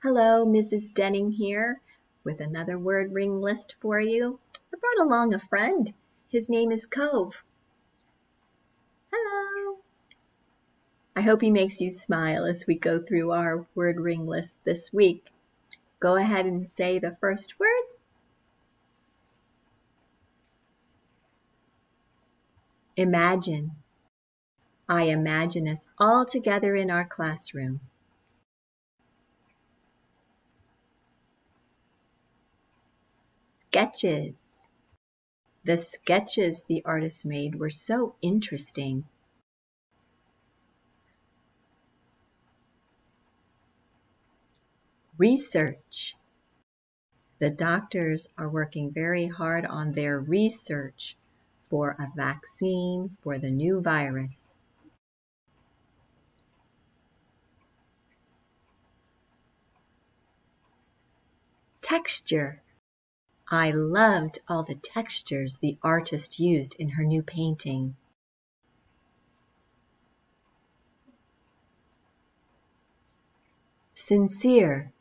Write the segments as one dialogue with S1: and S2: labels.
S1: Hello, Mrs. Denning here with another word ring list for you. I brought along a friend. His name is Cove. Hello. I hope he makes you smile as we go through our word ring list this week. Go ahead and say the first word. Imagine. I imagine us all together in our classroom. Sketches. The sketches the artist made were so interesting. Research. The doctors are working very hard on their research for a vaccine for the new virus. Texture. I loved all the textures the artist used in her new painting. Sincere.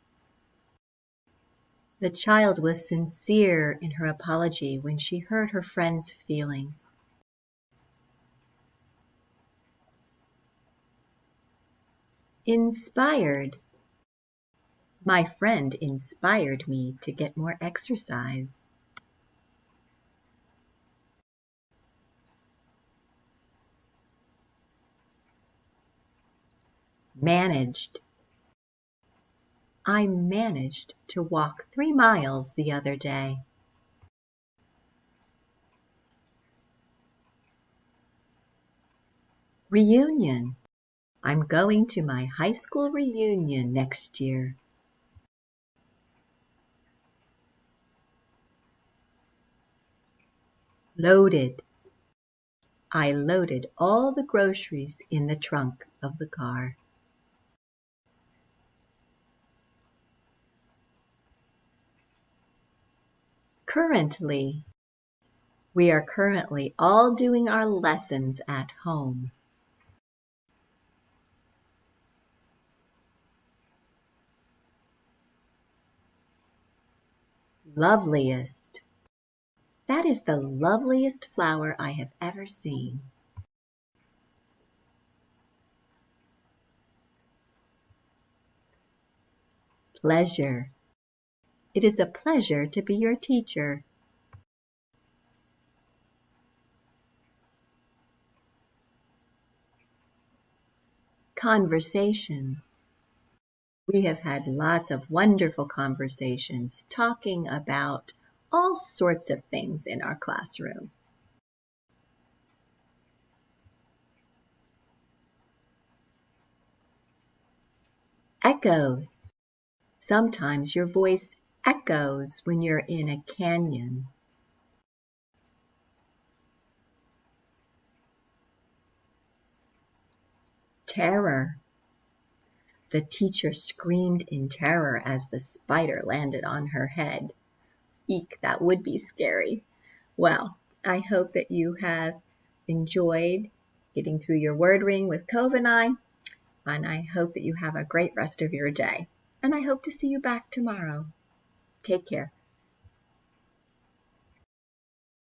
S1: The child was sincere in her apology when she hurt her friend's feelings. Inspired. My friend inspired me to get more exercise. Managed. I managed to walk 3 miles the other day. Reunion. I'm going to my high school reunion next year. Loaded. I loaded all the groceries in the trunk of the car. Currently. We are currently all doing our lessons at home. Loveliest. That is the loveliest flower I have ever seen. Pleasure. It is a pleasure to be your teacher. Conversations. We have had lots of wonderful conversations talking about all sorts of things in our classroom. Echoes. Sometimes your voice echoes when you're in a canyon. Terror. The teacher screamed in terror as the spider landed on her head. Eek, that would be scary. Well, I hope that you have enjoyed getting through your word ring with Cove and I hope that you have a great rest of your day. And I hope to see you back tomorrow. Take care.